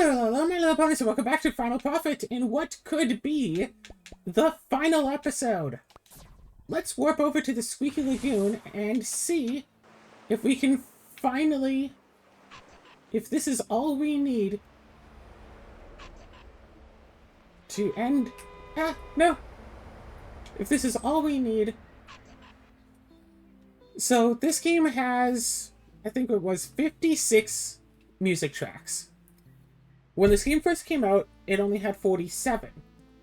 Hello, my little ponies, and welcome back to Final Prophet in what could be the final episode. Let's warp over to the Squeaky Lagoon and see if we can finally, if this is all we need to end, no, if this is all we need. So this game has, I think it was 56 music tracks. When this game first came out, it only had 47,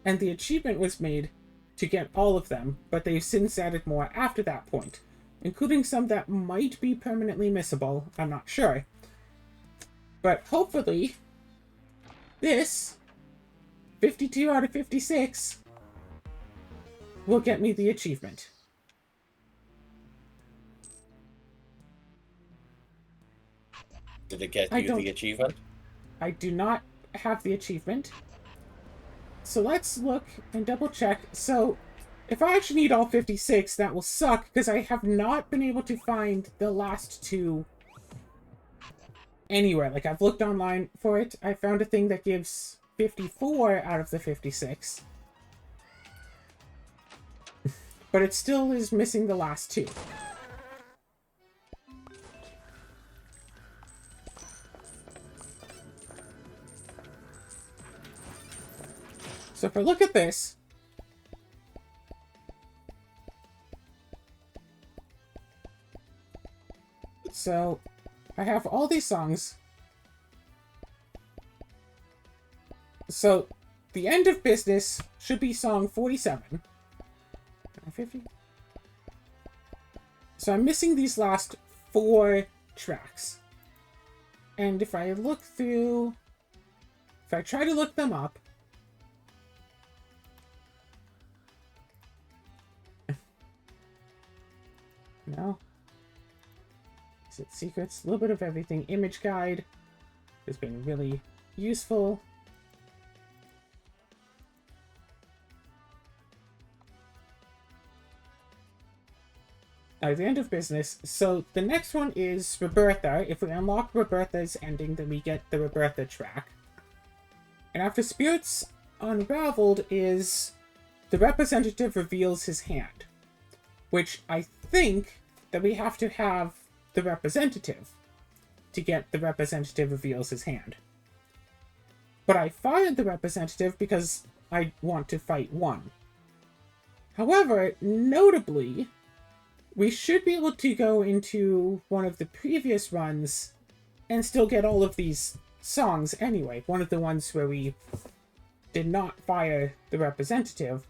and the achievement was made to get all of them, but they've since added more after that point, including some that might be permanently missable, I'm not sure. But hopefully, this, 52 out of 56, will get me the achievement. Did it get you the achievement? I do not have the achievement. So let's look and double check. So if I actually need all 56, that will suck because I have not been able to find the last two anywhere. Like, I've looked online for it. I found a thing that gives 54 out of the 56. But it still is missing the last two. So if I look at this, so I have all these songs. So the end of business should be song 47. 50? So I'm missing these last 4 tracks. And if I look through, if I try to look them up, no. Is it secrets? A little bit of everything. Image guide has been really useful. At the end of business. So the next one is Roberta. If we unlock Roberta's ending, then we get the Roberta track. And after Spirits Unraveled is the representative reveals his hand, which I think that we have to have the representative to get the representative reveals his hand. But I fired the representative because I want to fight one. However, notably, we should be able to go into one of the previous runs and still get all of these songs anyway. One of the ones where we did not fire the representative,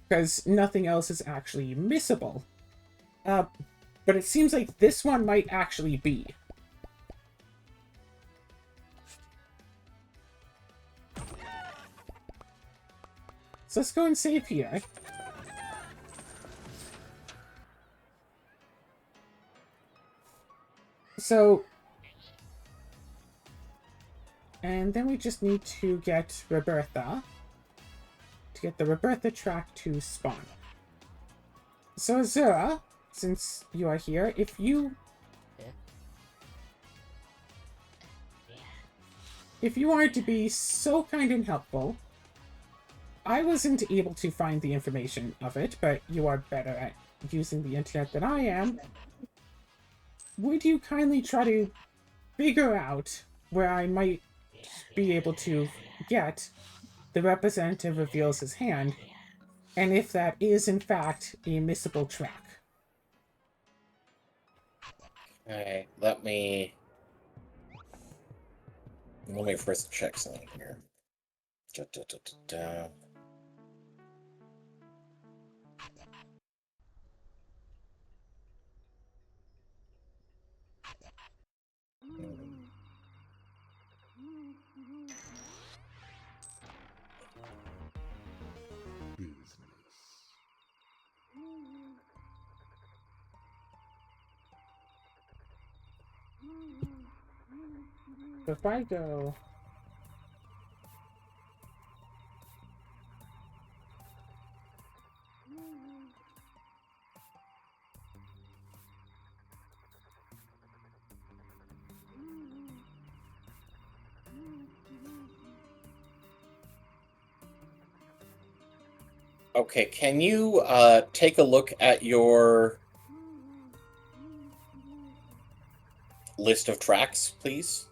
because nothing else is actually missable. But it seems like this one might actually be. So let's go and save here. So, and then we just need to get Roberta, to get the Roberta track to spawn. So Azura, since you are here, if you wanted to be so kind and helpful, I wasn't able to find the information of it, but you are better at using the internet than I am. Would you kindly try to figure out where I might be able to get the representative reveals his hand, and if that is in fact a missable track? Okay, let me first check something here. If I go... Okay, can you take a look at your list of tracks, please?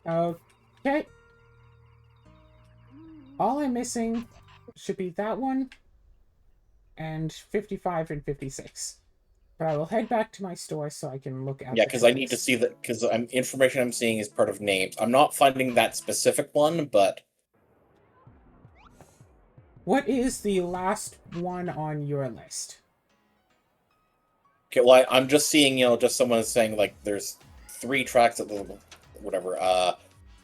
Okay. All I'm missing should be that one and 55 and 56. But I will head back to my store so I can look at Yeah, the because I need to totals. see that, because information I'm seeing is part of names. I'm not finding that specific one, but What is the last one on your list? okay, well, I'm just seeing, just someone saying like there's 3 tracks at the whatever.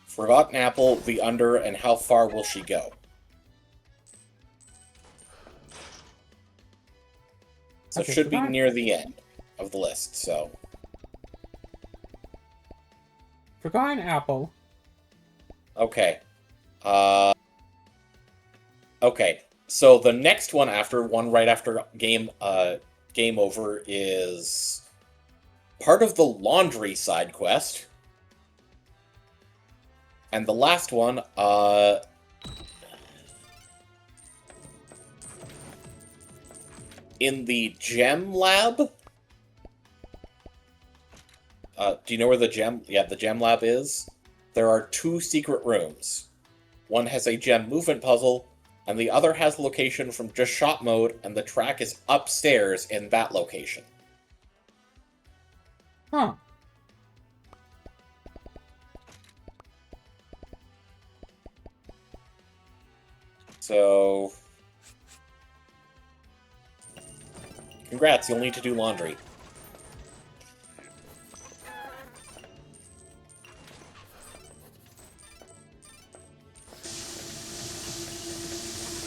Forgotten Apple, The Under, and How Far Will She Go? So it Okay, should be Forgotten, near the end of the list. So Forgotten Apple. okay, uh, okay. So the next one right after game over is part of the laundry side quest. And the last one, in the gem lab. Do you know where the gem lab is? There are 2 secret rooms. One has a gem movement puzzle, and the other has location from Just Shot mode, and the track is upstairs in that location. Huh. So, congrats, you'll need to do laundry.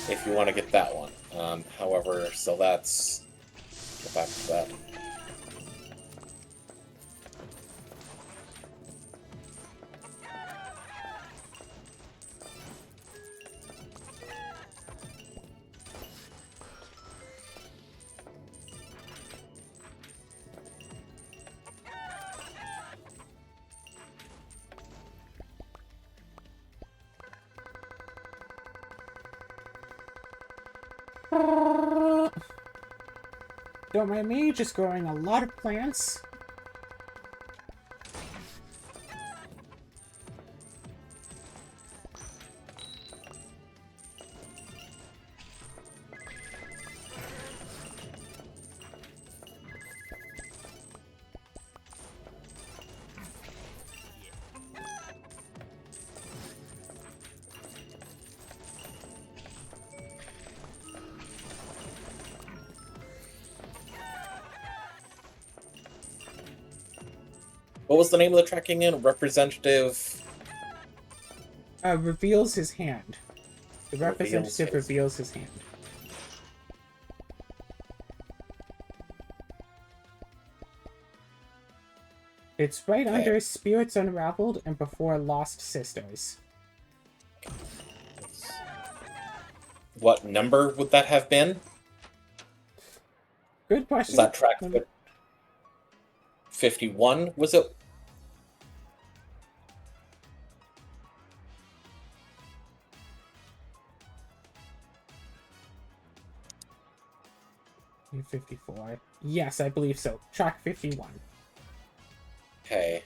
If you want to get that one. However, so that's... Go back to that. Don't mind me, just growing a lot of plants. What was the name of the tracking in? Representative... Reveals his hand. The representative Reveals reveals his hand. It's right under Spirits Unraveled and before Lost Sisters. What number would that have been? Good question. Was that track 51? Was it? .54. Yes, I believe so. Track 51. Okay.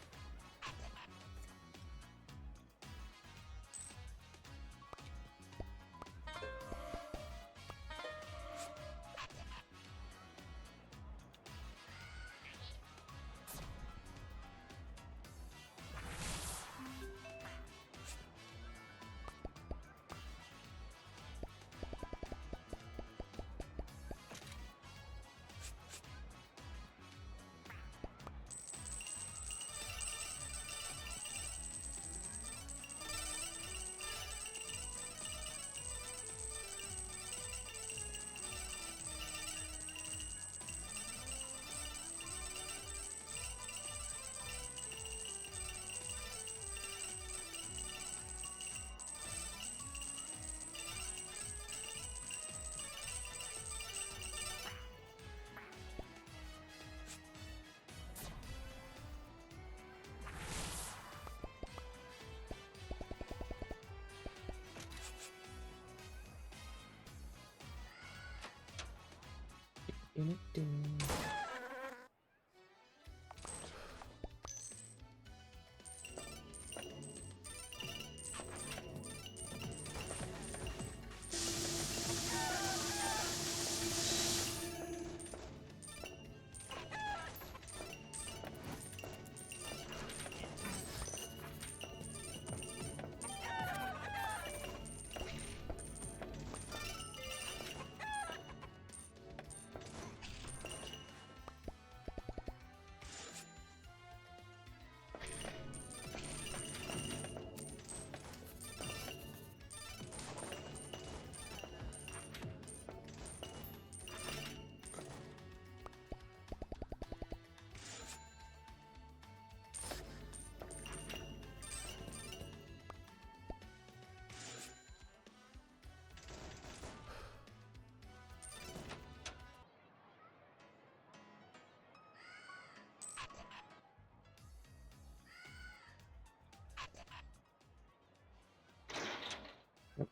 I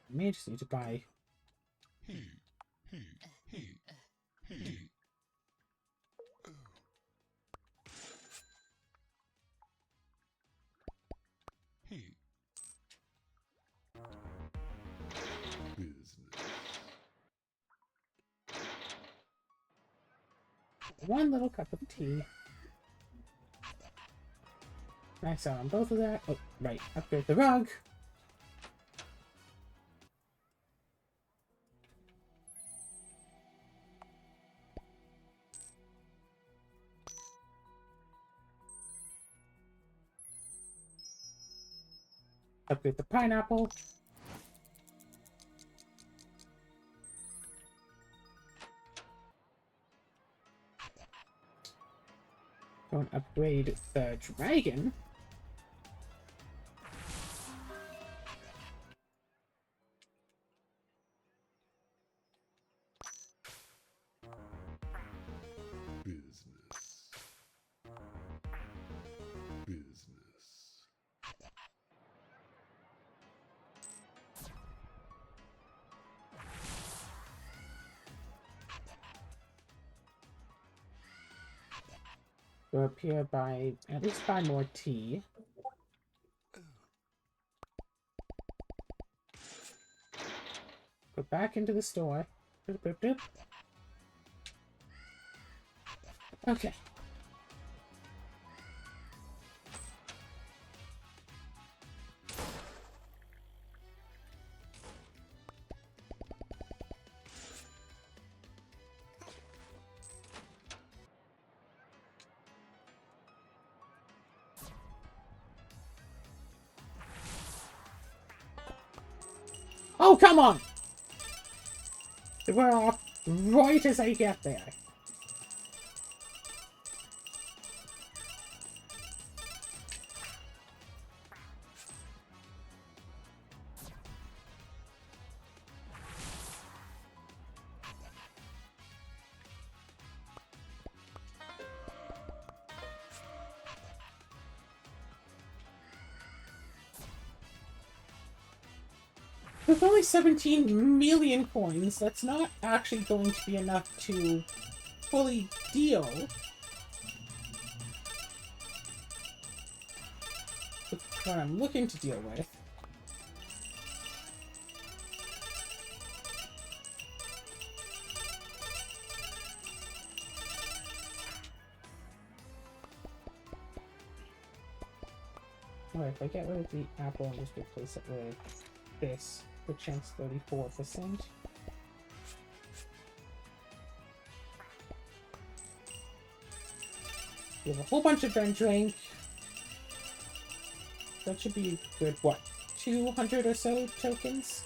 may just need to buy. One little cup of tea. Max out on both of that. Oh, right. Upgrade the rug. Upgrade the pineapple. Don't upgrade the dragon. Go up here, buy at least buy more tea. Go back into the store. Boop, boop, boop. Okay. Oh, come on! We're off right as I get there. With only 17 million coins, that's not actually going to be enough to fully deal with what I'm looking to deal with. Alright, if I get rid of the apple and just replace it with this, the chance 34%. You have a whole bunch of Ben Drink. That should be good, what, 200 or so tokens?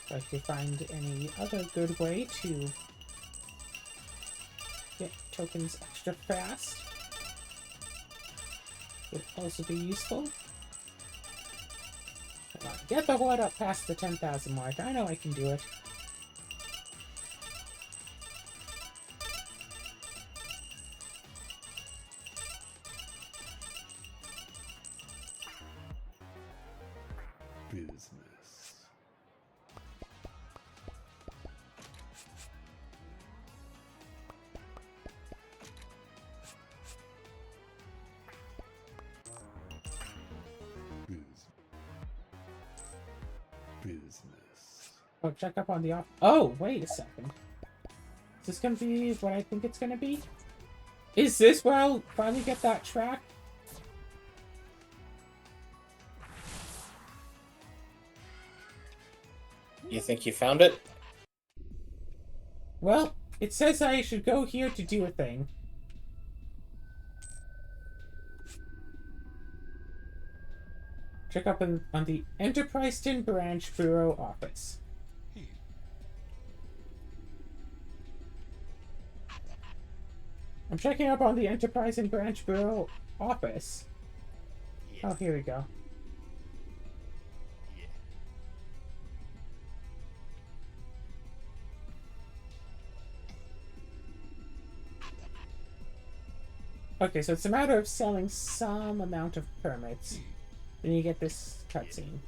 If I could find any other good way to get tokens extra fast, would also be useful. Come on, get the horde up past the 10,000 mark. I know I can do it. Business. Business. Oh, check up on the off. Oh, wait a second. Is this gonna be what I think it's gonna be? Is this where I'll finally get that track? You think you found it? Well, it says I should go here to do a thing. Check up on the Enterpriston Branch Bureau office. I'm checking up on the Enterprise and Branch Bureau office. Oh, here we go. Okay, so it's a matter of selling some amount of permits. Then you get this cutscene.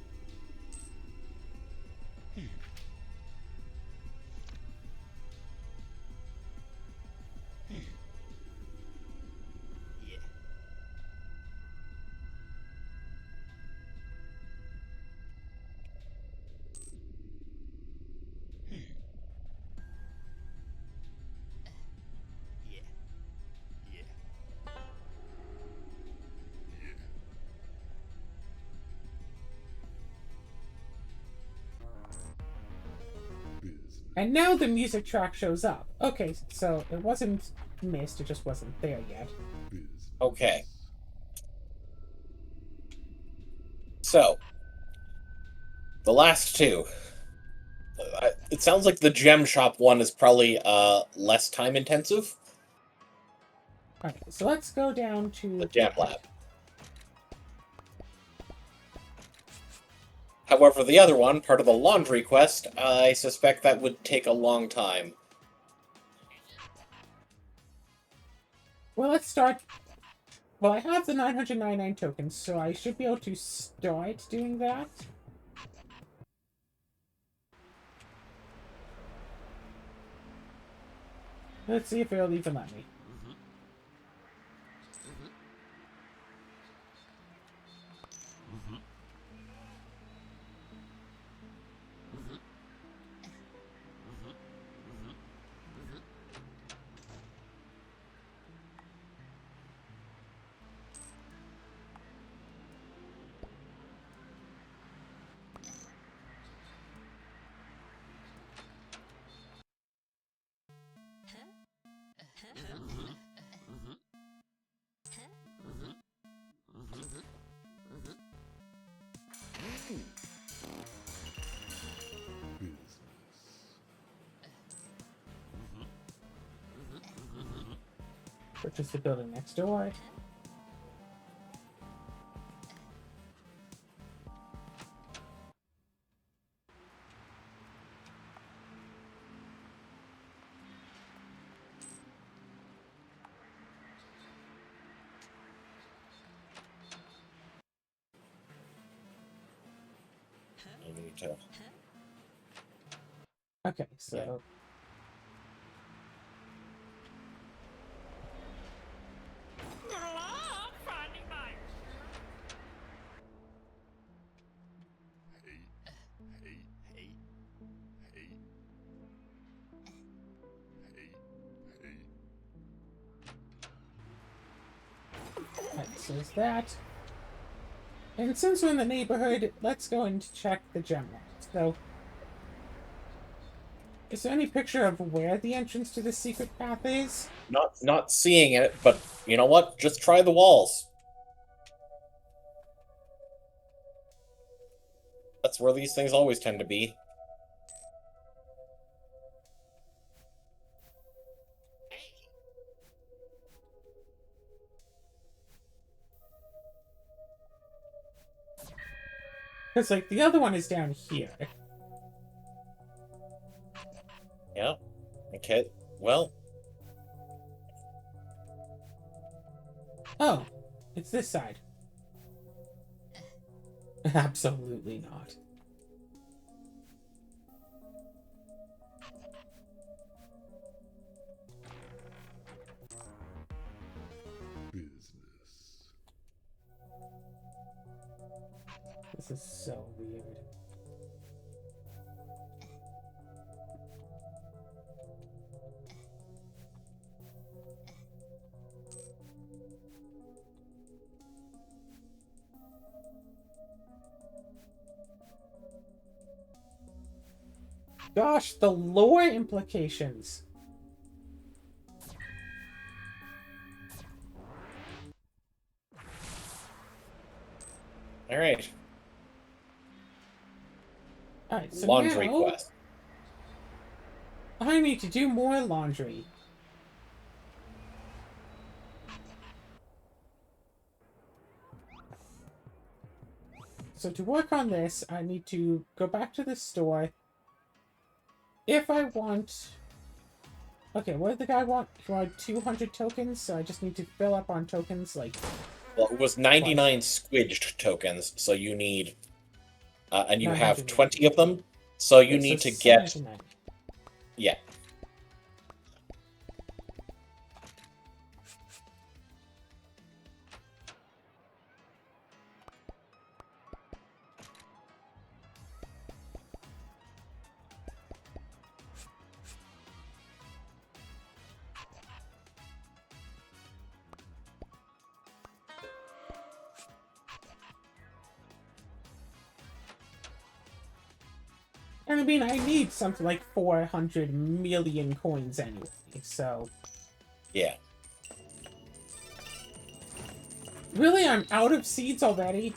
And now the music track shows up. Okay, so it wasn't missed, it just wasn't there yet. Okay. So, the last two. It sounds like the gem shop one is probably less time intensive. Alright, so let's go down to The gem lab. However, the other one, part of the laundry quest, I suspect that would take a long time. Well, let's start. Well, I have the 999 tokens, so I should be able to start doing that. Let's see if it'll even let me. Purchase the building next door. I need to... Okay, so. Yeah. Alright, so there's that. And since we're in the neighborhood, let's go and check the gem lab. So, is there any picture of where the entrance to the secret path is? Not seeing it, but you know what? Just try the walls. That's where these things always tend to be. Because, like, the other one is down here. Yeah. Okay. Well, Oh, it's this side. Absolutely not. This is so weird. Gosh, the lore implications. All right. Alright, so Laundry now quest. I need to do more laundry. So to work on this, I need to go back to the store. If I want... Okay, what did the guy want? He wanted 200 tokens, so I just need to fill up on tokens, like... Well, it was 99 squidged tokens, so you need... and you have 990. 20 of them, so you Okay, need so to get... 790. Yeah. And I mean, I need something like 400 million coins anyway, so... Yeah. Really? I'm out of seeds already?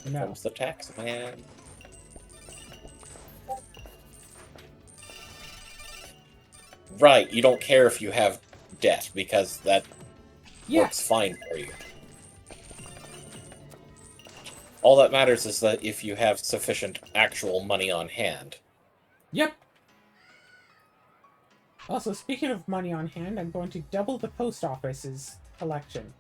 No. Comes the tax man. Right, you don't care if you have debt, because that works Yes. fine for you. All that matters is that if you have sufficient actual money on hand. Yep. Also, speaking of money on hand, I'm going to double the post office's collection.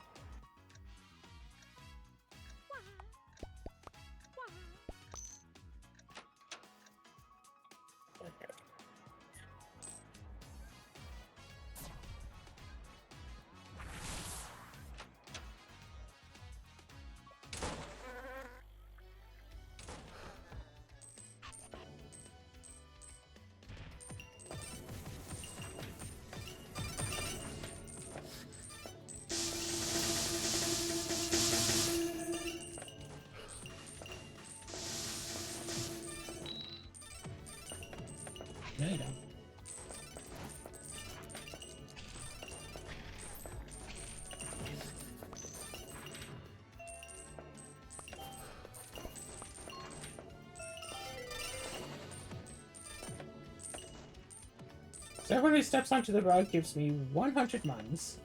No, you don't. So everyone who steps onto the rug gives me 100 muns.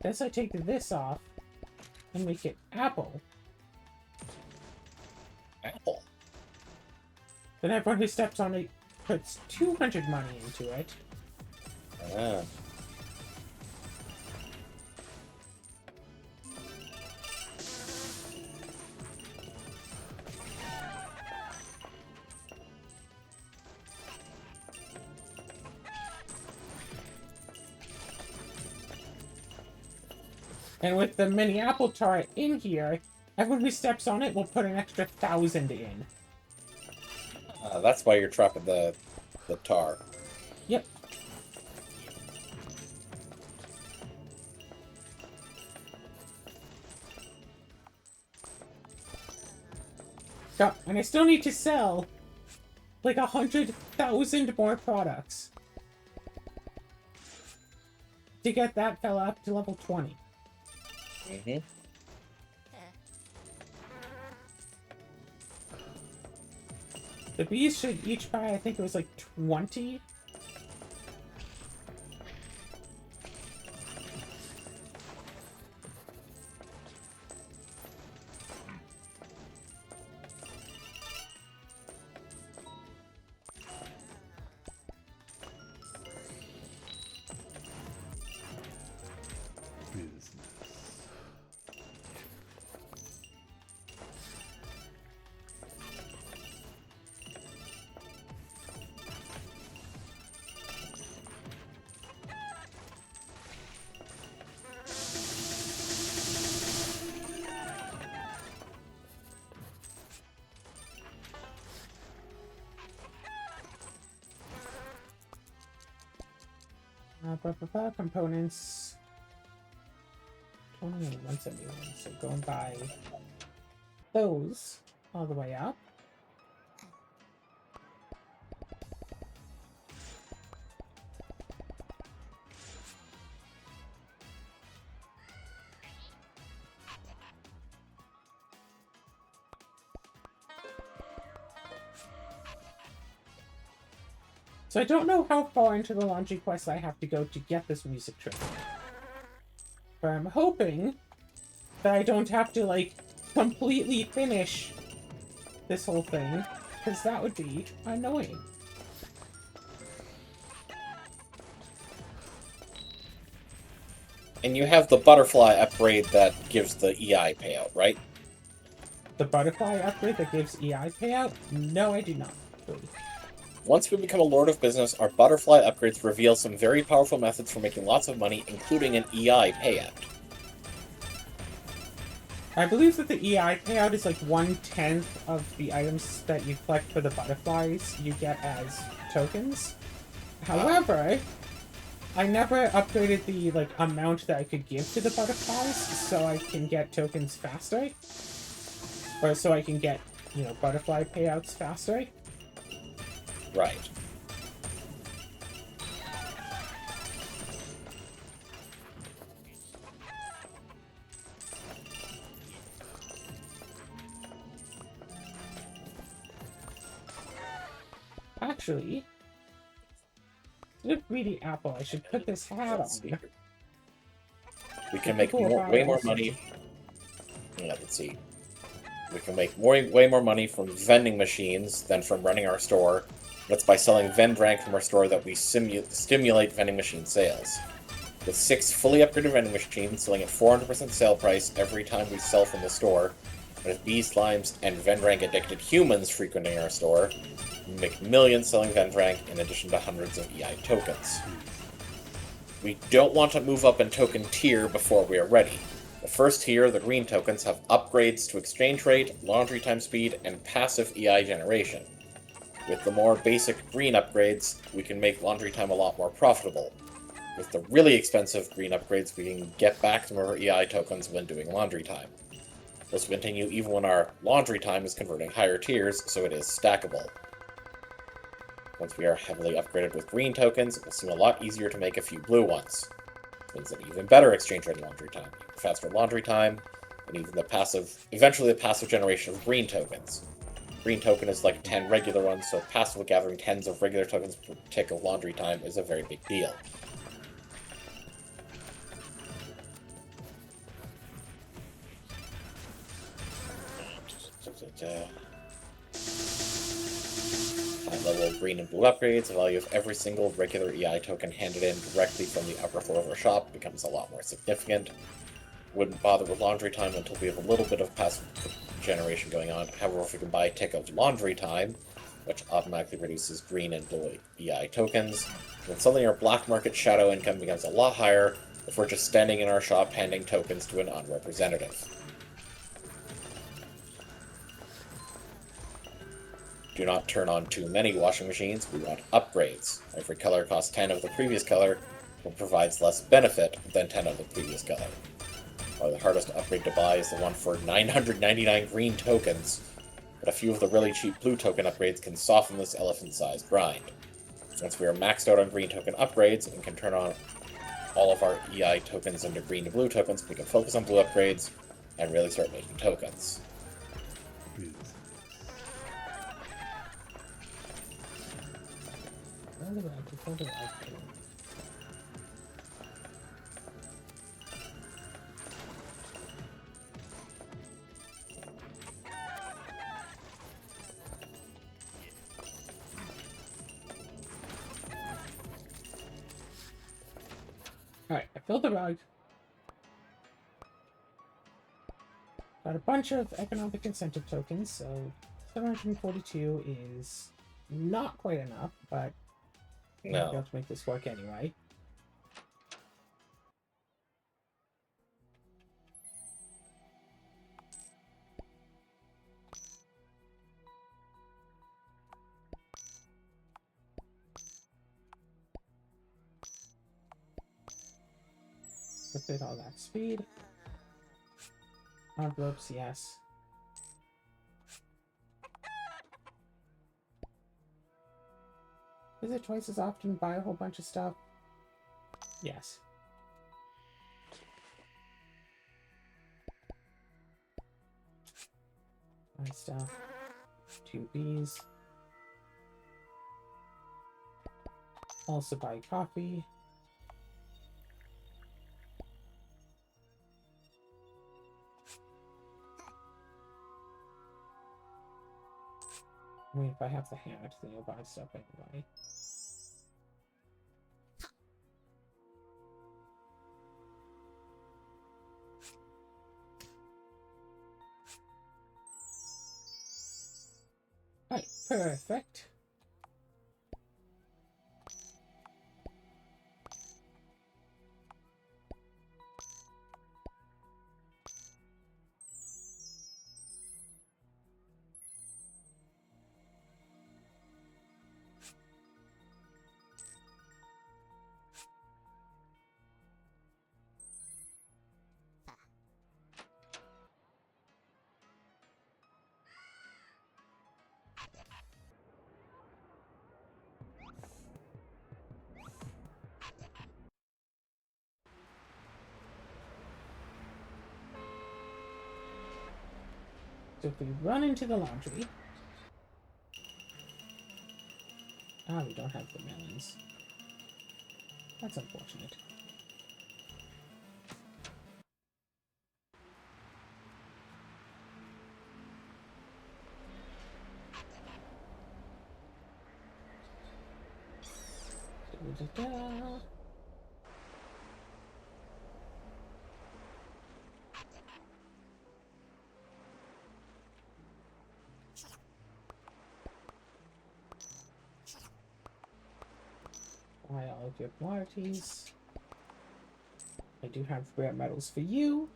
Then I take this off and make it apple. Apple. Then everyone who steps on it puts 200 money into it. Ah. And with the mini apple tart in here, everyone who steps on it will put an extra 1,000 in. That's why you're trapping the tar. Yep. God, and I still need to sell like 100,000 more products to get that fella up to level 20. Mm-hmm. The bees should each buy, I think it was like 20. Business. Components. 20 and 171. So going by those all the way up. So I don't know how far into the laundry quest I have to go to get this music track. But I'm hoping that I don't have to, like, completely finish this whole thing, because that would be annoying. And you have the butterfly upgrade that gives the EI payout, right? The butterfly upgrade that gives EI payout? No, I do not. Please. Once we become a Lord of Business, our butterfly upgrades reveal some very powerful methods for making lots of money, including an EI payout. I believe that the EI payout is like 1/10 of the items that you collect for the butterflies you get as tokens. However, I never upgraded the like amount that I could give to the butterflies, so I can get tokens faster. Or so I can get, you know, butterfly payouts faster. Right. Actually, instead of greedy apple, I should put this hat Let's see on. here. We can make way more money. Yeah, let's see. We can make way more money from vending machines than from running our store. That's by selling Vendrank from our store that we stimulate vending machine sales. With 6 fully upgraded vending machines selling at 400% sale price every time we sell from the store, and with bee slimes and Vendrank addicted humans frequenting our store, we make millions selling Vendrank in addition to hundreds of EI tokens. We don't want to move up in token tier before we are ready. The first tier, the green tokens, have upgrades to exchange rate, laundry time speed, and passive EI generation. With the more basic green upgrades, we can make laundry time a lot more profitable. With the really expensive green upgrades, we can get back some of our EI tokens when doing laundry time. This will continue even when our laundry time is converting higher tiers, so it is stackable. Once we are heavily upgraded with green tokens, it will seem a lot easier to make a few blue ones. This means an even better exchange rate laundry time, faster laundry time, and even eventually the passive generation of green tokens. Green token is like 10 regular ones, so passively gathering tens of regular tokens per tick of laundry time is a very big deal. High-level green and blue upgrades, the value of every single regular EI token handed in directly from the upper floor of our shop becomes a lot more significant. Wouldn't bother with laundry time until we have a little bit of passive generation going on. However, if we can buy a tick of laundry time, which automatically reduces green and blue EI tokens, then suddenly our black market shadow income becomes a lot higher if we're just standing in our shop handing tokens to an unrepresentative. Do not turn on too many washing machines, we want upgrades. Every color costs 10 of the previous color, but provides less benefit than 10 of the previous color. Probably the hardest upgrade to buy is the one for 999 green tokens, but a few of the really cheap blue token upgrades can soften this elephant-sized grind. Once we are maxed out on green token upgrades and can turn on all of our EI tokens into green to blue tokens, we can focus on blue upgrades and really start making tokens. Alright, I filled the rug. Got a bunch of economic incentive tokens, so 742 is not quite enough, but No. I'll be able to make this work anyway. Equip all that speed. Envelopes, yes. Visit twice as often, buy a whole bunch of stuff. Yes. Buy stuff. 2 Bs. Also buy coffee. I mean, if I have the hat, then I'll buy stuff anyway. Right, perfect. So if we run into the laundry... Ah, we don't have the melons. That's unfortunate. Da-da-da. Buy all of your commodities. I do have rare metals for you.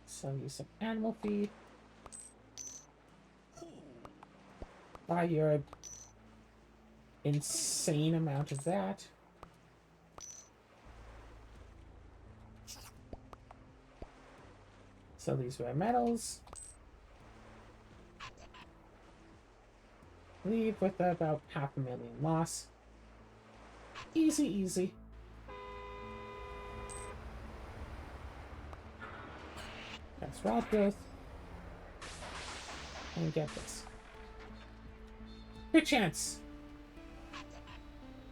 Sell you some animal feed. Buy your insane amount of that. Sell these rare metals. Leave with about 500,000 loss. Easy, easy. That's wild growth. And get this. Good chance.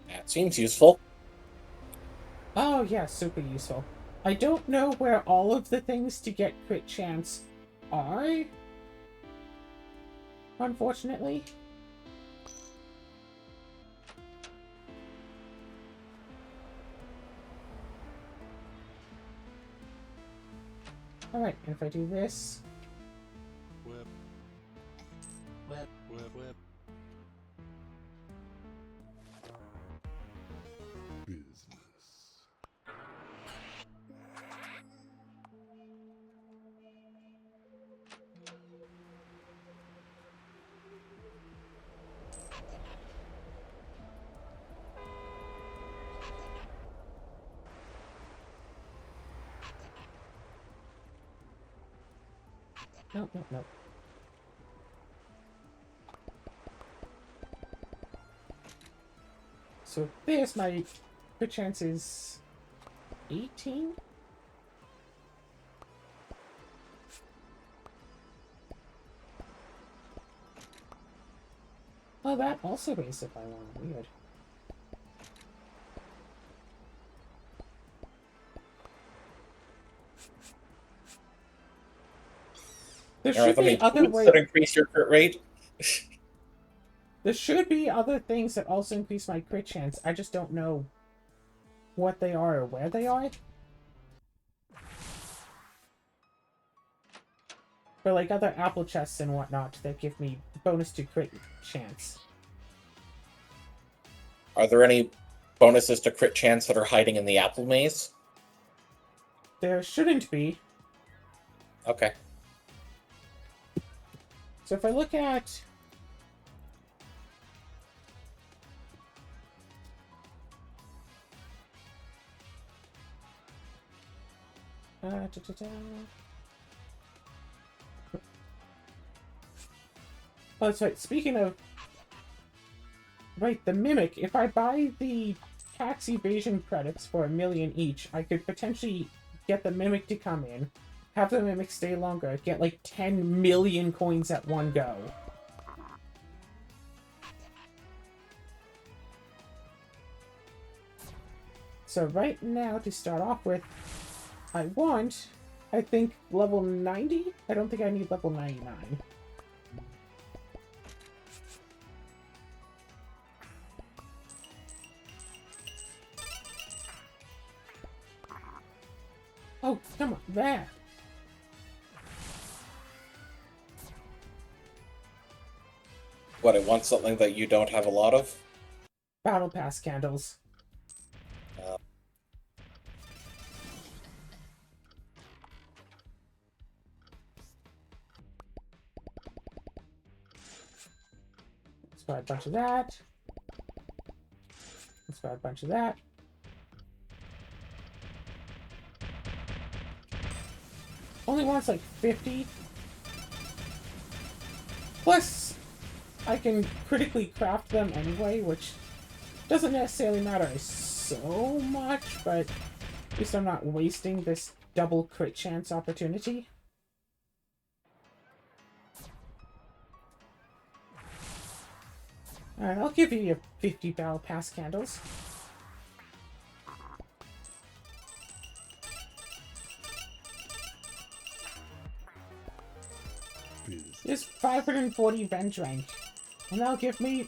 That seems useful. Oh yeah, super useful. I don't know where all of the things to get crit chance are. Unfortunately. Alright, and if I do this... Whip. Whip. Whip. Whip. Business. Nope, nope, nope. So this, my crit chance is 18? Oh, that also raised it by 1. Weird. There should be other ways that increase your crit rate. There should be other things that also increase my crit chance. I just don't know what they are or where they are. For like other apple chests and whatnot that give me bonus to crit chance. Are there any bonuses to crit chance that are hiding in the apple maze? There shouldn't be. Okay. So if I look at... Da-da-da. Oh, that's right. Speaking of... Right, the Mimic. If I buy the tax evasion credits for 1 million each, I could potentially get the Mimic to come in, have the Mimic stay longer, get like 10 million coins at one go. So right now, to start off with, I want, I think, level 90? I don't think I need level 99. Oh, come on, there! What, it wants something that you don't have a lot of? Battle Pass candles. Let's buy a bunch of that. Let's buy a bunch of that. Only wants like 50. Plus, I can critically craft them anyway, which doesn't necessarily matter so much, but at least I'm not wasting this double crit chance opportunity. Alright, I'll give you 50 Battle Pass candles. Business. There's 540 Venge rank, and that'll give me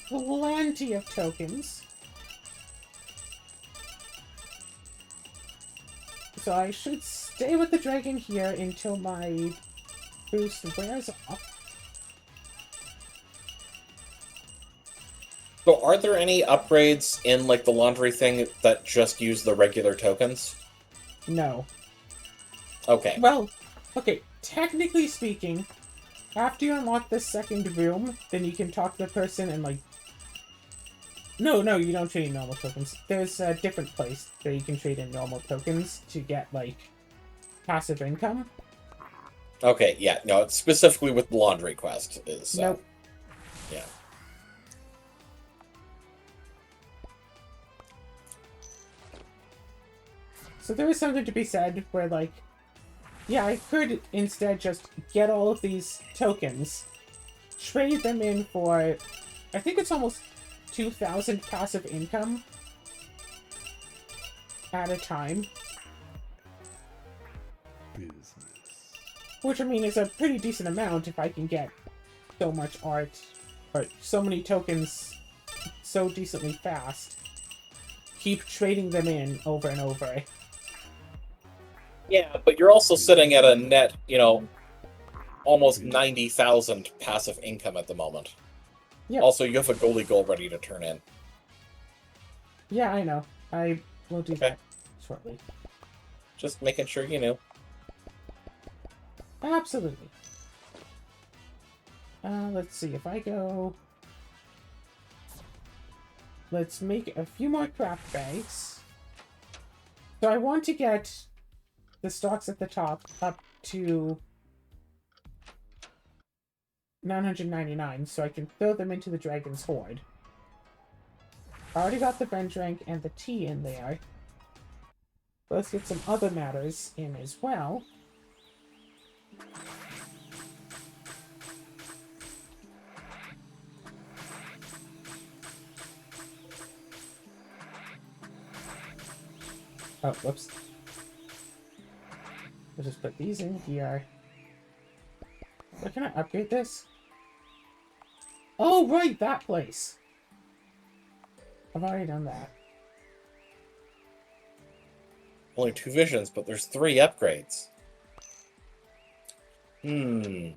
plenty of tokens. So I should stay with the dragon here until my boost wears off. So are there any upgrades in, like, the laundry thing that just use the regular tokens? No. Okay. Well, okay, technically speaking, after you unlock the second room, then you can talk to the person and, like... No, you don't trade in normal tokens. There's a different place that you can trade in normal tokens to get, like, passive income. Okay, yeah, no, it's specifically with the laundry quest is... Nope. Yeah. So there is something to be said where, like, yeah, I could instead just get all of these tokens, trade them in for, I think it's almost 2,000 passive income at a time. Business. Which, I mean, is a pretty decent amount if I can get so much art, or so many tokens so decently fast. Keep trading them in over and over. Yeah, but you're also sitting at a net, almost 90,000 passive income at the moment. Yep. Also, you have a goalie goal ready to turn in. Yeah, I know. I will do Okay. that shortly. Just making sure you knew. Absolutely. Let's see, if I go... Let's make a few more craft bags. So I want to get the stocks at the top up to 999, so I can throw them into the Dragon's Hoard. I already got the Venge rank and the tea in there. Let's get some other matters in as well. Oh, whoops. Let's just put these in here. Where can I upgrade this? Oh, right, that place. I've already done that. Only 2 visions, but there's 3 upgrades. Hmm.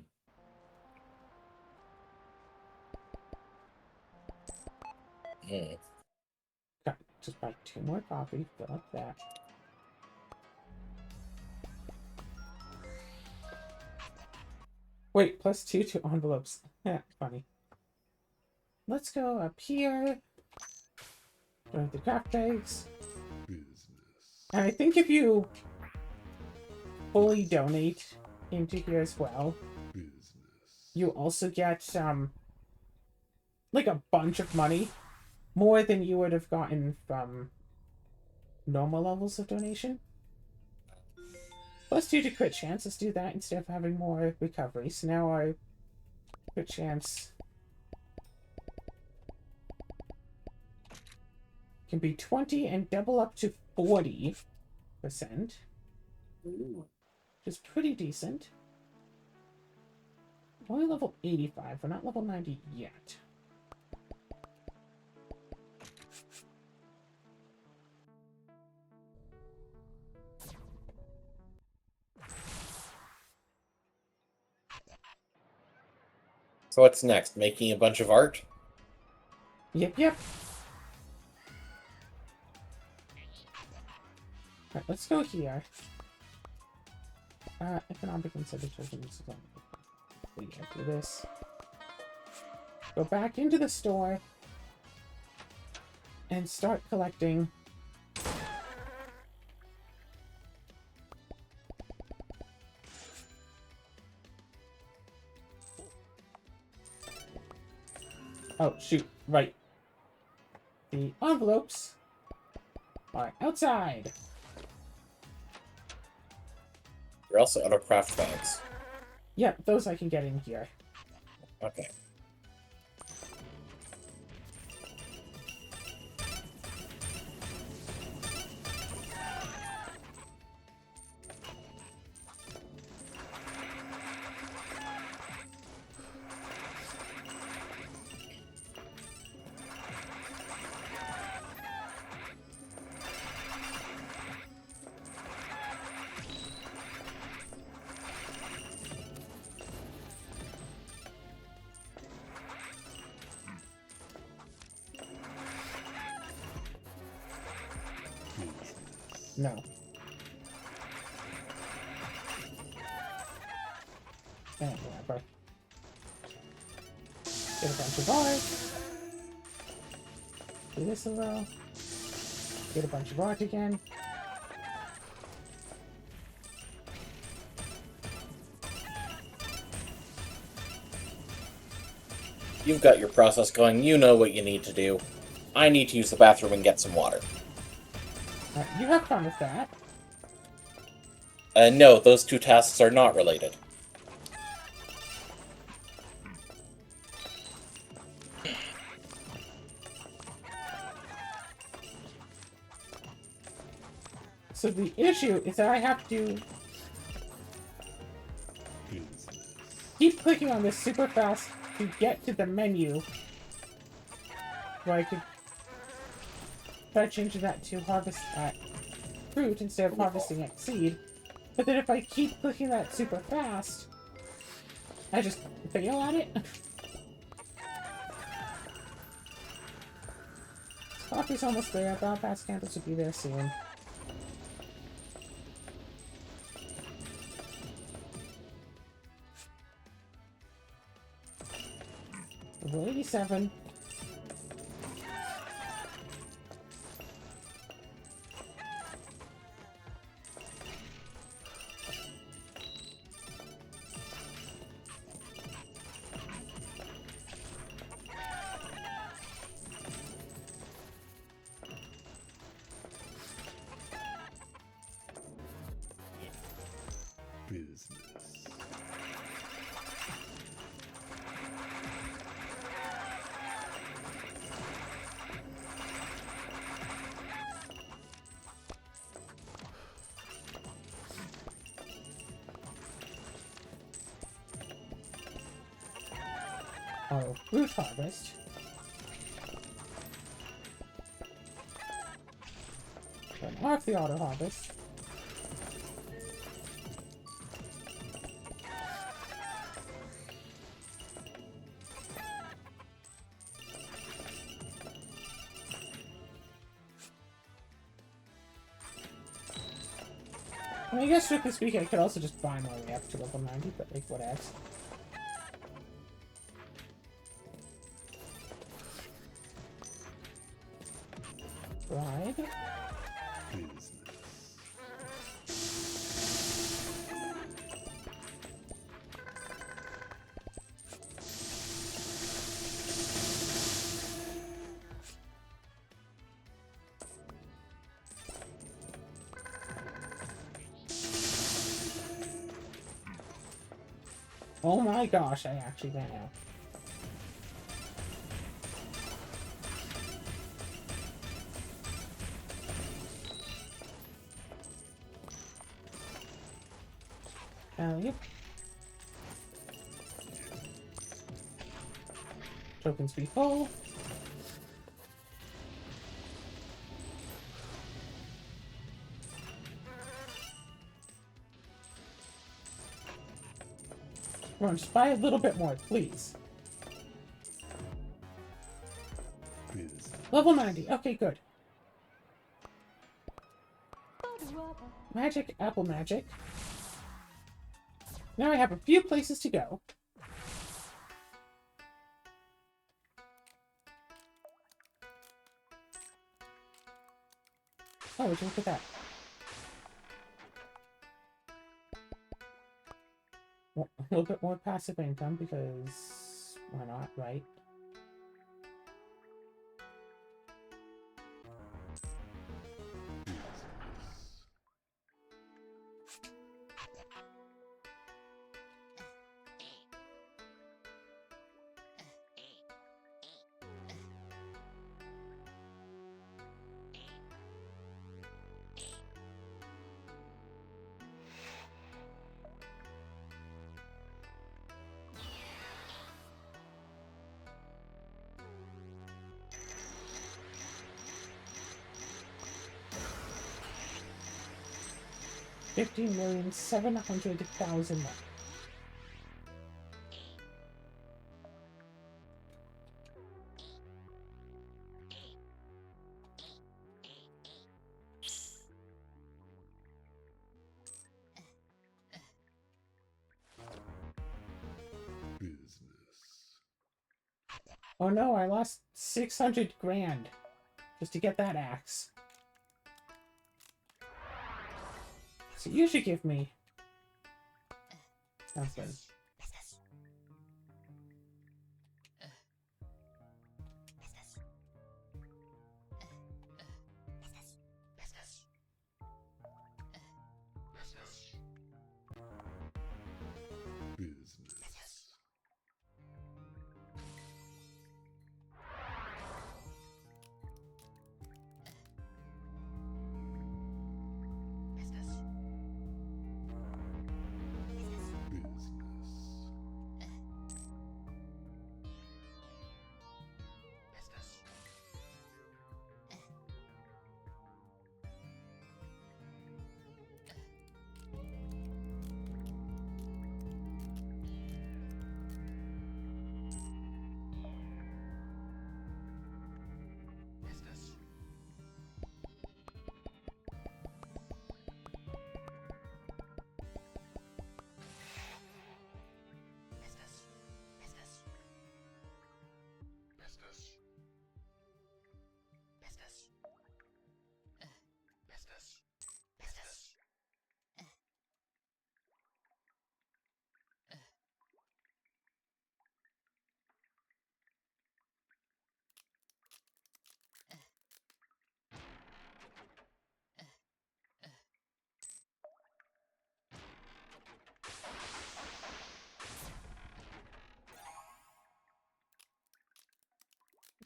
Got just buy 2 more coffee, fill up that. Wait, plus 2 to envelopes. Yeah, funny. Let's go up here. Go to the craft bags. Business. And I think if you fully donate into here as well, Business. you also get like a bunch of money, more than you would have gotten from normal levels of donation. Plus 2 to crit chance. Let's do that instead of having more recovery. So now our crit chance can be 20 and double up to 40%, which is pretty decent. Only level 85. We're not level 90 yet. So what's next? Making a bunch of art? Yep. Alright, let's go here. Economic incentives. We do this. Go back into the store and start collecting oh shoot, right. The envelopes are outside. You're also out of craft bags. Yeah, those I can get in here. Okay. No. And whatever. Get a bunch of art. Do this a little. Get a bunch of art again. You've got your process going. You know what you need to do. I need to use the bathroom and get some water. You have fun with that. No, those two tasks are not related. So the issue is that I have to Business. keep clicking on this super fast to get to the menu where I could try changing that to harvest at fruit instead of harvesting at seed. But then if I keep clicking that super fast, I just fail at it. Coffee's almost there. Battle Pass Campus will be there soon. Level 87. Business. Oh, fruit harvest. Turn off the auto harvest. I mean, I guess strictly speaking, I could also just buy my way up to level 90, but like, what else? Right. Business. Oh my gosh, I actually ran out. Yep. Tokens be full. Come on, just buy a little bit more, please. Business. Level 90. Okay, good. Magic, apple magic. Now I have a few places to go. Oh, would you look at that? A little bit more passive income because why not, right? $15,700,000. Business. Oh no, I lost 600 grand just to get that axe. So you should give me something. Business. Business.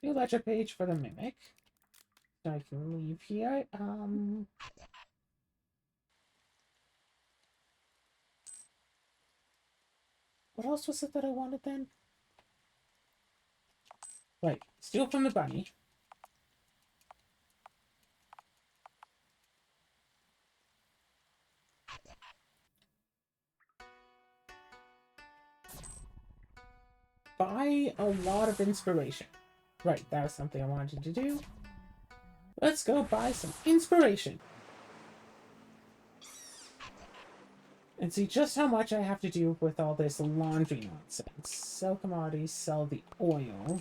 New ledger page for the mimic. So I can leave here. What else was it that I wanted then? Right, steal from the bunny. Buy a lot of inspiration. Right, that was something I wanted to do. Let's go buy some inspiration. And see just how much I have to do with all this laundry nonsense. Sell commodities, sell the oil.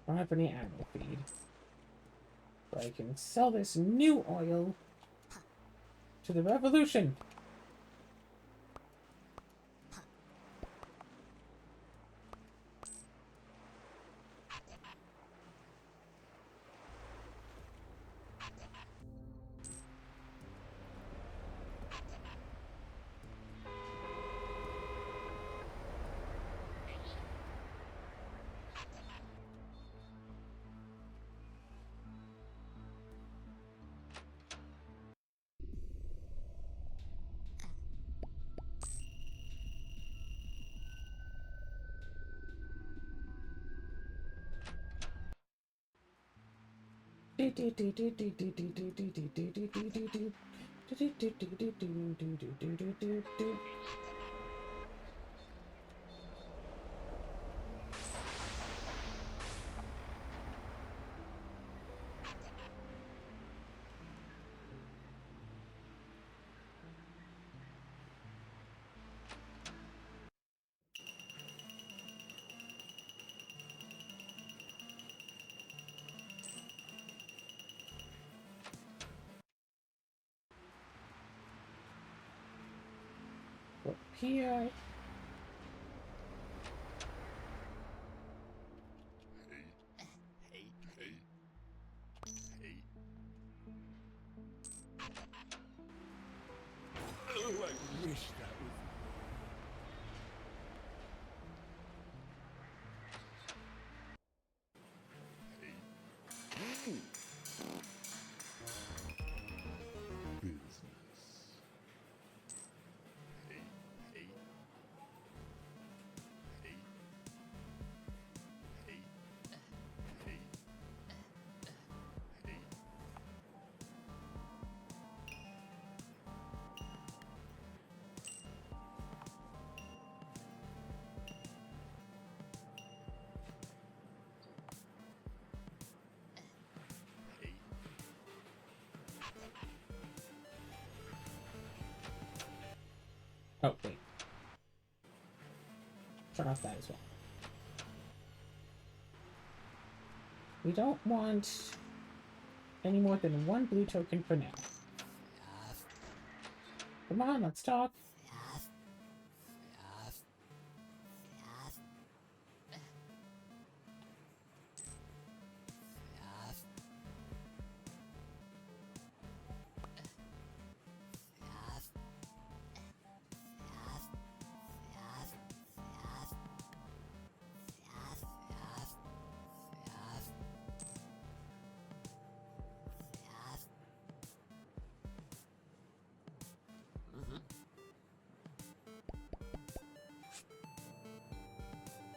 I don't have any animal feed. But I can sell this new oil to the revolution. Up here. Oh, I wish that was. Business. Oh, wait. Turn off that as well. We don't want any more than one blue token for now. Come on, let's talk.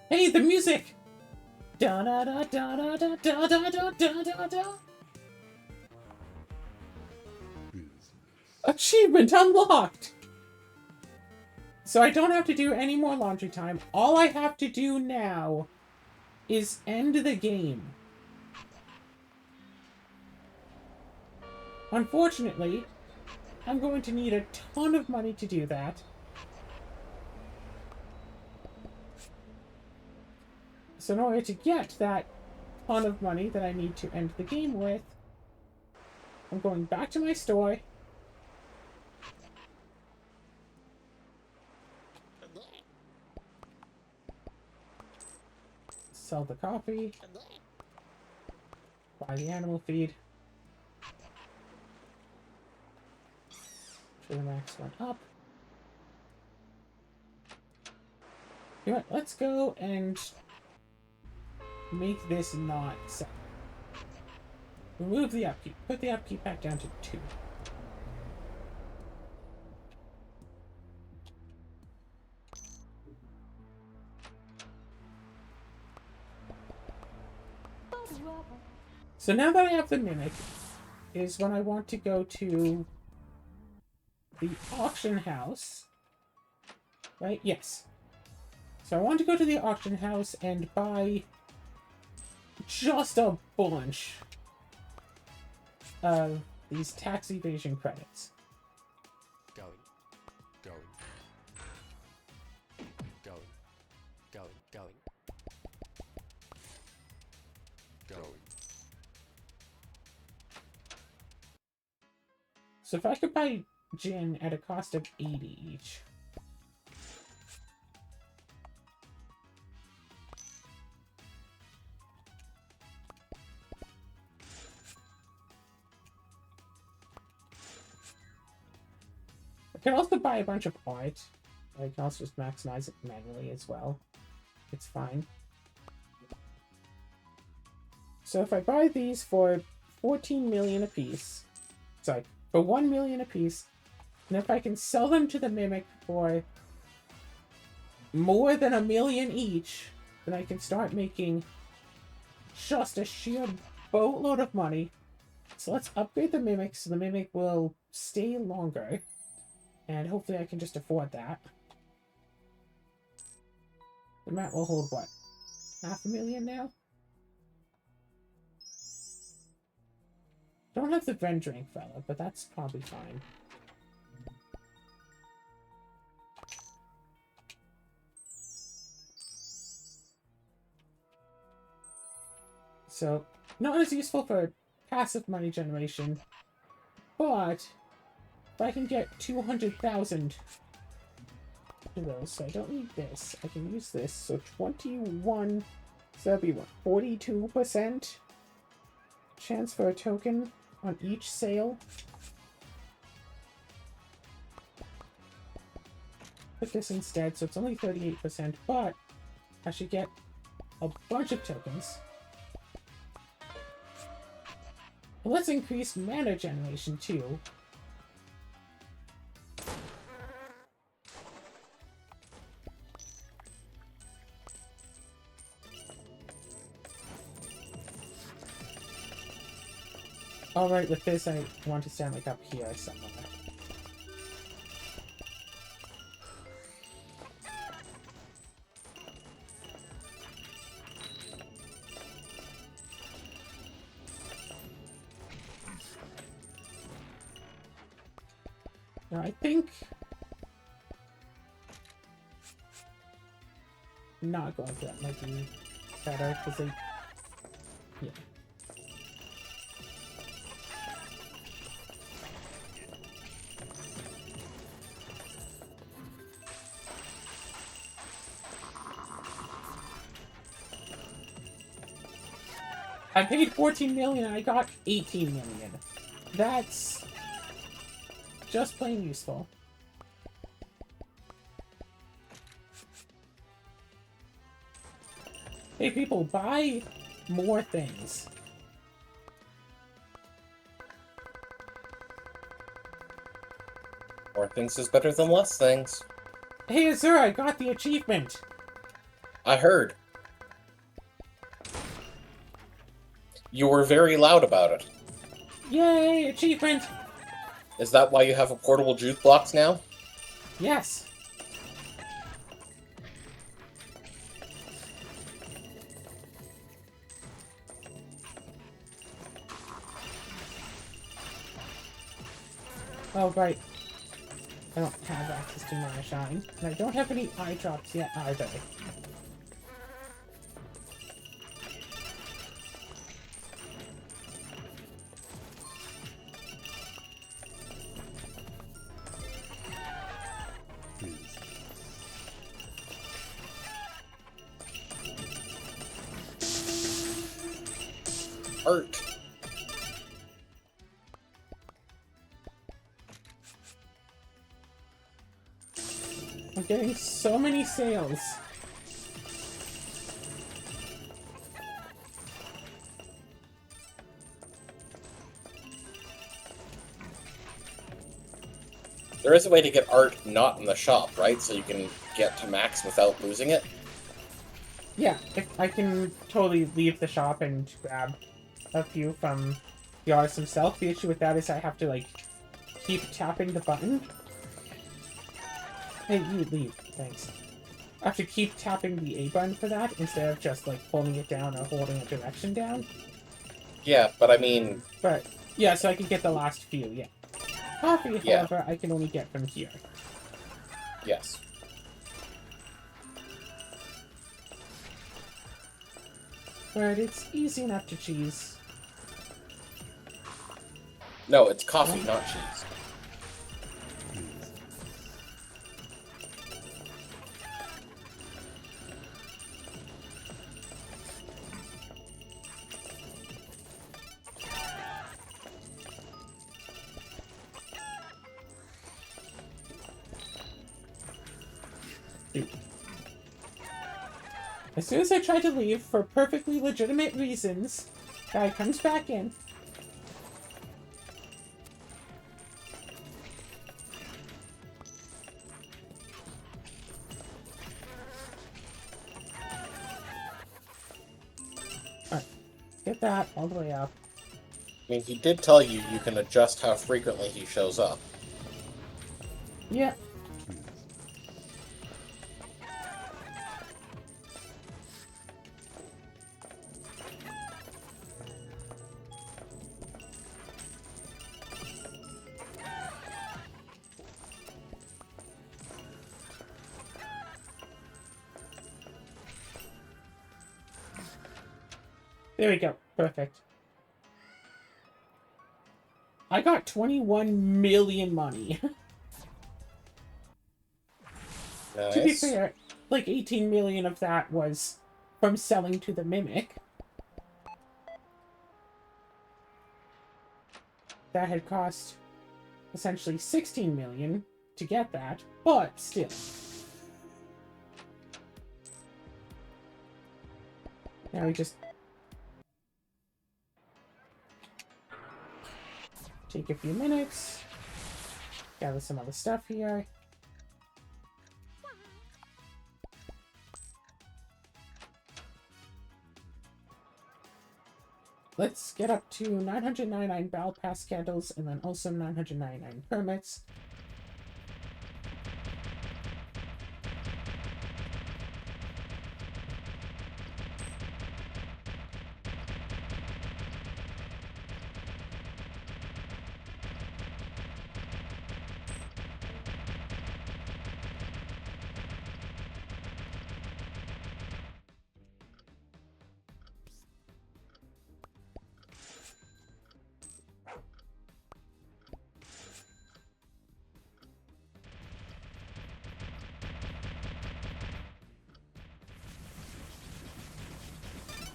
Hey, the music! Da da da da da da da da da da da da. Business. Achievement unlocked! So I don't have to do any more laundry time. All I have to do now is end the game. Unfortunately, I'm going to need a ton of money to do that. So in order to get that ton of money that I need to end the game with, I'm going back to my store. Sell the coffee. Buy the animal feed. Sure, the max went up. You know what? Let's go and make this not 7. Remove the upkeep. Put the upkeep back down to 2. So now that I have the Mimic, is when I want to go to the auction house. Right? Yes. So I want to go to the auction house and buy just a bunch of these tax evasion credits. Going. Going. Going. Going. Going. Going. So if I could buy gin at a cost of 80 each. I can also buy a bunch of art. I can also just maximize it manually as well. It's fine. So if I buy these for 14 million apiece, sorry, for 1 million apiece, and if I can sell them to the Mimic for more than 1 million each, then I can start making just a sheer boatload of money. So let's upgrade the Mimic so the Mimic will stay longer. And hopefully I can just afford that. The mat will hold what? 500,000 now? Don't have the Vendring fella, but that's probably fine. So, not as useful for passive money generation, but if I can get 200,000 to those, so I don't need this, I can use this. So 21, so that'd be what, 42% chance for a token on each sale. Put this instead, so it's only 38%, but I should get a bunch of tokens. Let's increase mana generation too. Alright, with this I want to stand like up here somewhere. Now I think not going for that might be better because they, yeah. I paid 14 million and I got 18 million. That's just plain useful. Hey people, buy more things. More things is better than less things. Hey Azura, I got the achievement! I heard. You were very loud about it. Yay, achievement! Is that why you have a portable jukebox now? Yes! Oh, right. I don't have access to Mana Shine. And I don't have any eye drops yet either. Art. I'm getting so many sales. There is a way to get art not in the shop, right? So you can get to max without losing it? Yeah, I can totally leave the shop and grab a few from the artist himself. The issue with that is I have to, like, keep tapping the button. Hey, you leave. Thanks. I have to keep tapping the A button for that instead of just, like, holding it down or holding a direction down. Yeah, but I mean... But, yeah, so I can get the last few, yeah. Coffee, Yeah. however, I can only get from here. Yes. But it's easy enough to cheese. No, it's coffee, not cheese. As soon as I try to leave for perfectly legitimate reasons, guy comes back in. Alright, get that all the way up. I mean, he did tell you you can adjust how frequently he shows up. Yeah. There we go. Perfect. I got 21 million money. Nice. To be fair, like 18 million of that was from selling to the Mimic. That had cost essentially 16 million to get that, but still. Now we just take a few minutes, gather some other stuff here. Let's get up to 999 Battle Pass candles and then also 999 permits.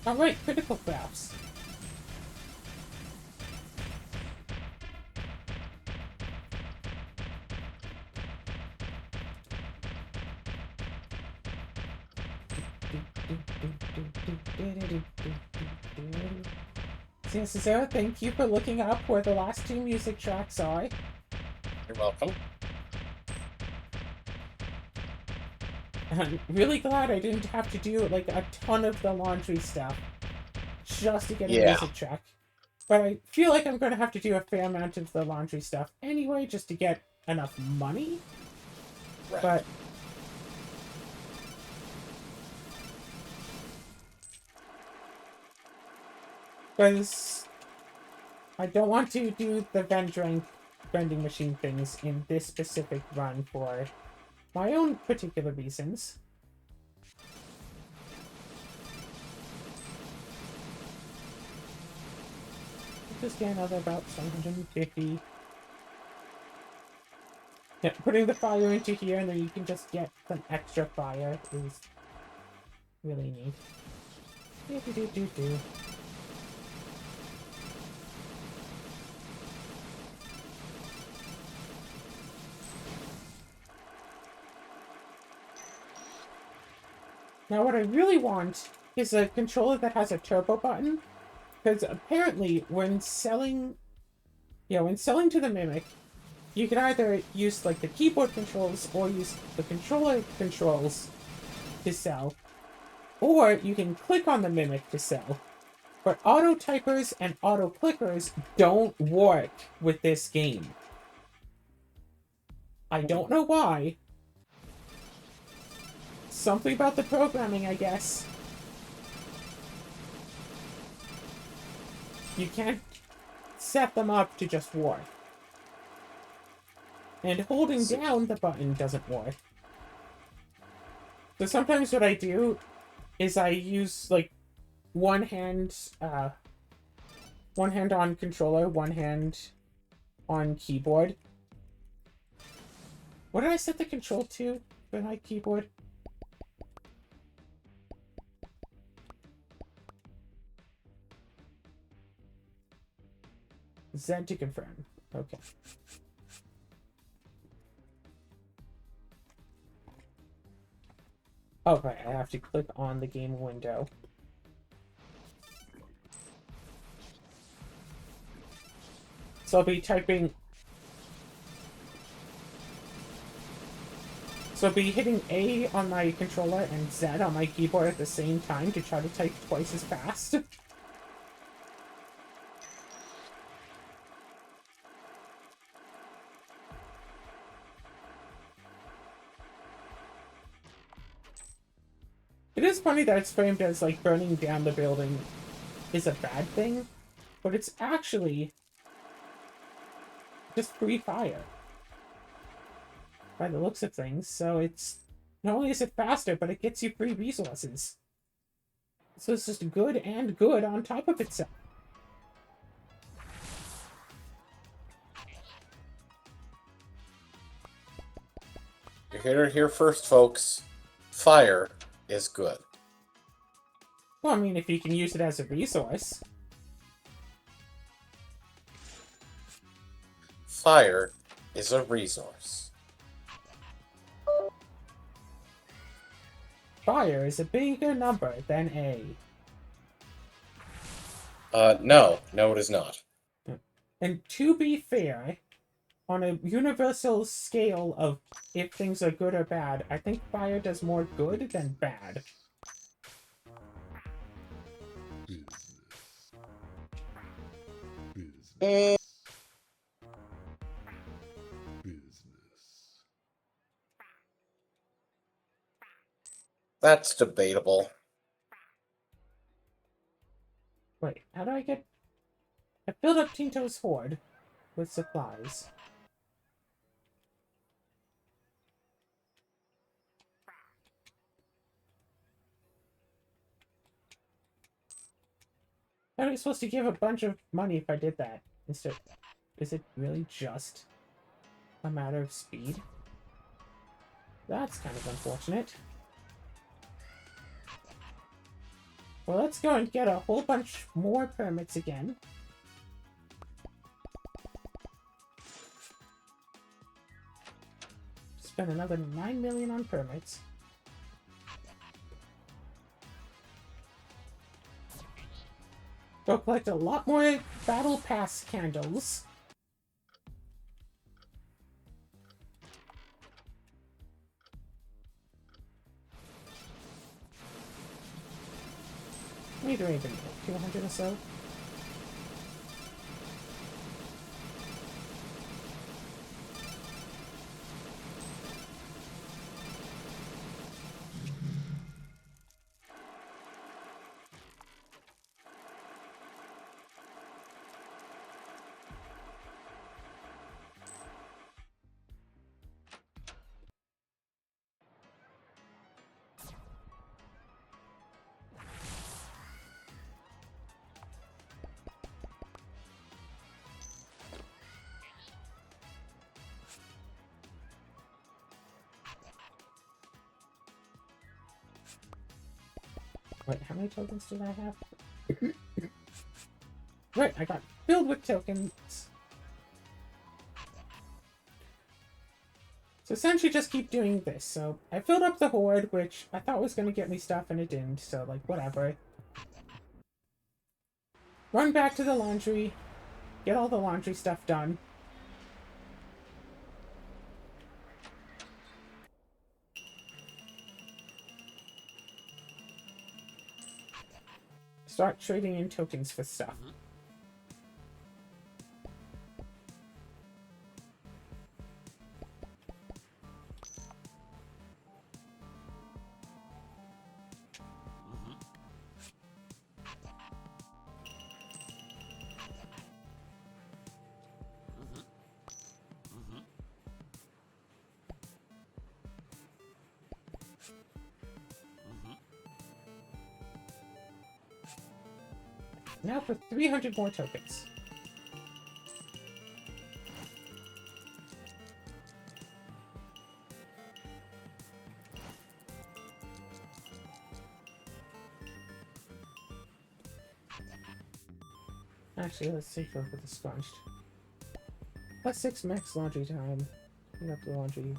Alright, critical crafts. Cesar, thank you for looking up where the last two music tracks are. You're welcome. I'm really glad I didn't have to do like a ton of the laundry stuff just to get a music track. But I feel like I'm going to have to do a fair amount of the laundry stuff anyway just to get enough money. Right. But because I don't want to do the vending machine things in this specific run for my own particular reasons. Just get another about 750. Yeah, putting the fire into here and then you can just get some extra fire is really neat. Do. Now what I really want is a controller that has a turbo button, because apparently when selling to the Mimic, you can either use like the keyboard controls or use the controller controls to sell, or you can click on the Mimic to sell. But auto typers and auto clickers don't work with this game. I don't know why. Something about the programming, I guess. You can't set them up to just work. And holding down the button doesn't work. So sometimes what I do is I use like one hand on controller, one hand on keyboard. What did I set the control to for my keyboard? Z to confirm. Okay. Oh, right. I have to click on the game window. So I'll be typing... So I'll be hitting A on my controller and Z on my keyboard at the same time to try to type twice as fast. It is funny that it's framed as, like, burning down the building is a bad thing, but it's actually just free fire by the looks of things. So it's not only is it faster, but it gets you free resources. So it's just good and good on top of itself. You heard it here first, folks. Fire is good. Well, I mean, if you can use it as a resource. Fire is a resource. Fire is a bigger number than A. No, it is not. And to be fair, on a universal scale of if things are good or bad, I think fire does more good than bad. Business. Business. Business. That's debatable. Wait, how do I get... I filled up Tinto's hoard with supplies. How are you supposed to give a bunch of money if I did that? Instead, is it really just a matter of speed? That's kind of unfortunate. Well, let's go and get a whole bunch more permits again. Spend another 9 million on permits. Go collect a lot more Battle Pass candles. How many do I even know? 200 or so? Wait, how many tokens did I have? Right, I got filled with tokens. So essentially just keep doing this. So I filled up the hoard, which I thought was going to get me stuff and it didn't, so like whatever. Run back to the laundry, get all the laundry stuff done. Start trading in tokens for stuff. Now for 300 more tokens. Actually, let's see for the scrunched. +6 max laundry time. Clean up the laundry.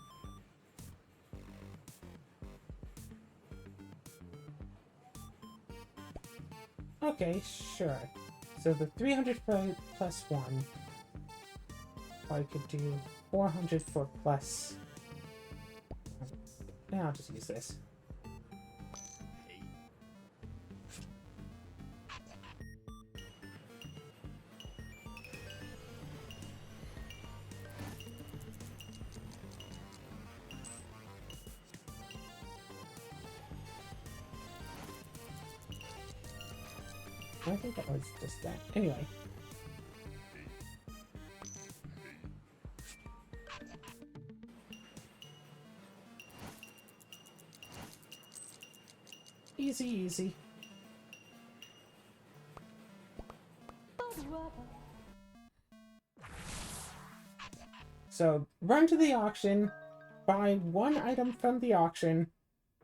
Okay, sure. So the 300 for +1. I could do 400 for plus. Yeah, I'll just use this. I think that was just that. Anyway. Easy, easy. So, run to the auction, buy one item from the auction,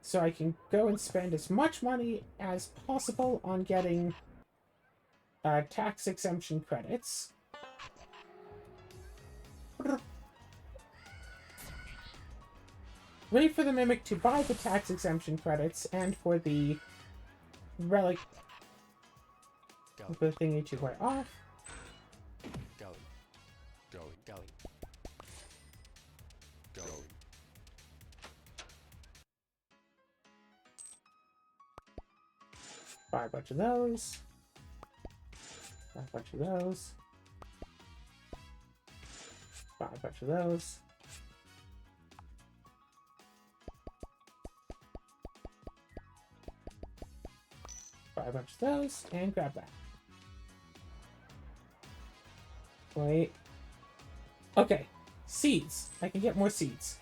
so I can go and spend as much money as possible on getting tax exemption credits. Wait for the Mimic to buy the tax exemption credits and for the relic the thingy to wear off. Going. Buy a bunch of those. Buy a bunch of those. Buy a bunch of those. Buy a bunch of those, and grab that. Wait. Okay. Seeds. I can get more seeds.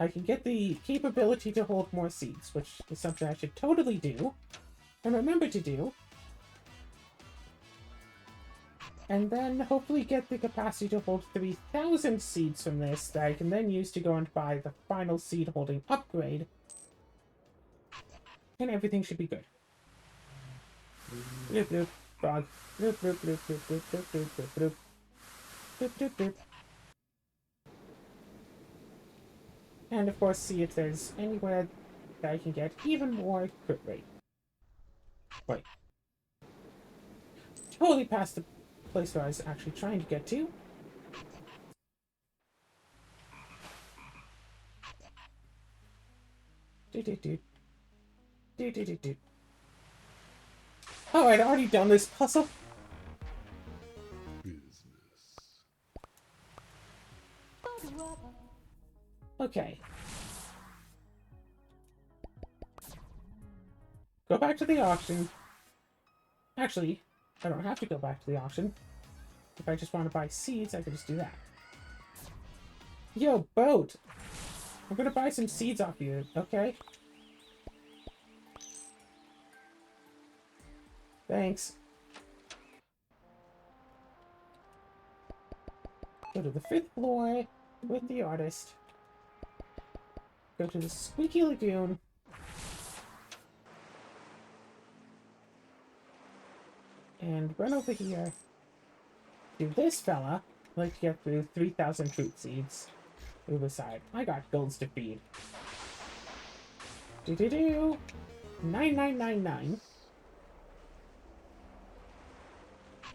I can get the capability to hold more seeds, which is something I should totally do. And remember to do. And then hopefully get the capacity to hold 3,000 seeds from this that I can then use to go and buy the final seed holding upgrade. And everything should be good. Bloop bloop, frog. Bloop bloop bloop bloop bloop bloop bloop bloop bloop. Bloop bloop bloop. And of course see if there's anywhere that I can get even more crit rate. Wait. Totally past the place where I was actually trying to get to. Do. Oh, I'd already done this puzzle. Business. Okay. Go back to the auction. Actually, I don't have to go back to the auction. If I just want to buy seeds, I can just do that. Yo, boat! I'm gonna buy some seeds off you, okay? Thanks. Go to the 5th floor with the artist. Go to the Squeaky Lagoon. And run over here. Do this fella. I'd like to get through 3,000 fruit seeds. Move aside. I got goals to feed. Do. 9999.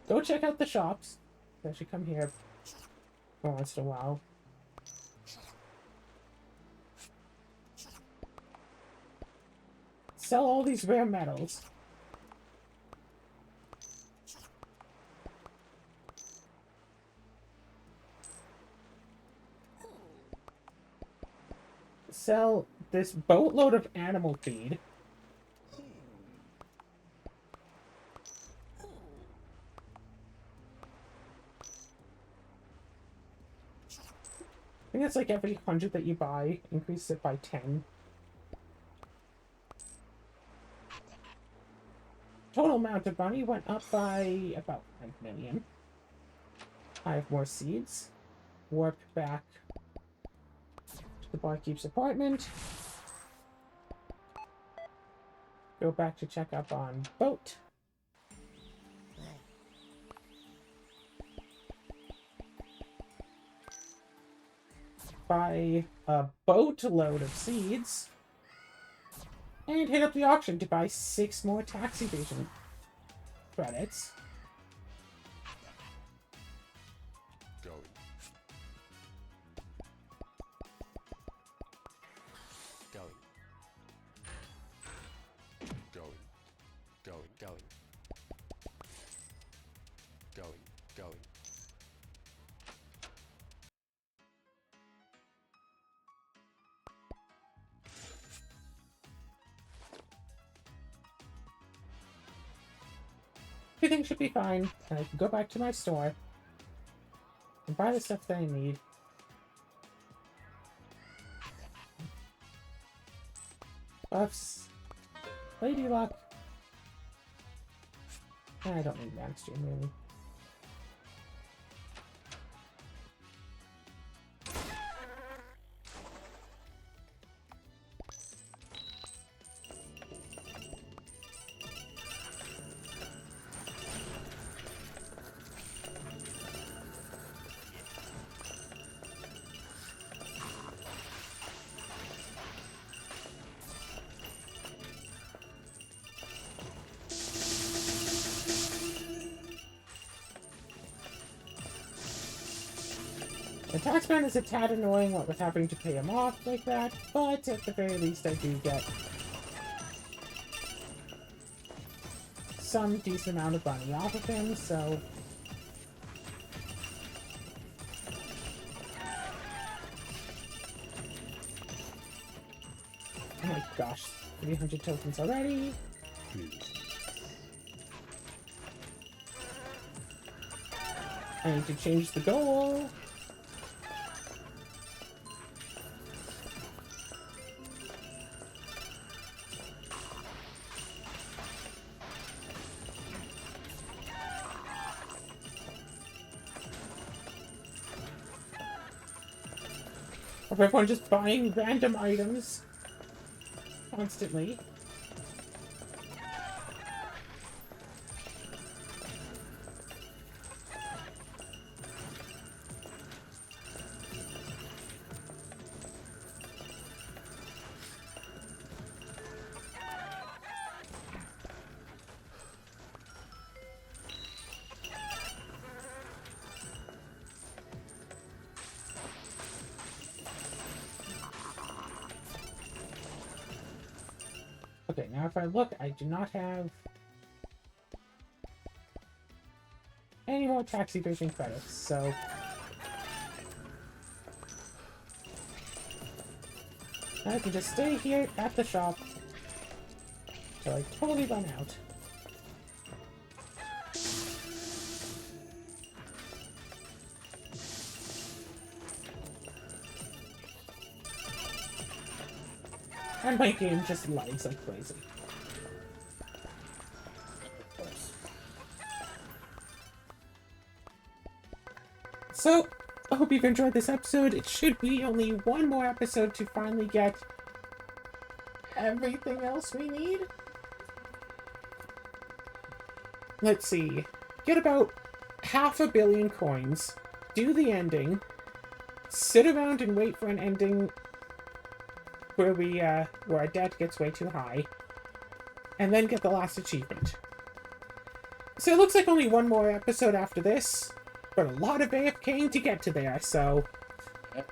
Go check out the shops. I should come here once in a while. Sell all these rare metals. Sell this boatload of animal feed. I think it's like every 100 that you buy, increase it by 10. Total amount of money went up by about 5 million. I have more seeds. Warp back to the barkeep's apartment. Go back to check up on boat. Buy a boatload of seeds. And hit up the auction to buy 6 more tax evasion credits. Going. Going. everything should be fine, and I can go back to my store and buy the stuff that I need. Buffs. Lady Luck. I don't need Mana Stream, really. The taxman is a tad annoying what with having to pay him off like that, but at the very least I do get some decent amount of money off of him, so... Oh my gosh, 300 tokens already. I need to change the goal. Of everyone just buying random items constantly. Okay, now if I look, I do not have any more tax evasion credits, so... I can just stay here at the shop till I totally run out. And my game just lags like crazy. So, I hope you've enjoyed this episode. It should be only one more episode to finally get everything else we need. Let's see. Get about 500 million coins, do the ending, sit around and wait for an ending where where our debt gets way too high, and then get the last achievement. So it looks like only one more episode after this, but a lot of AFKing to get to there, so... Yep.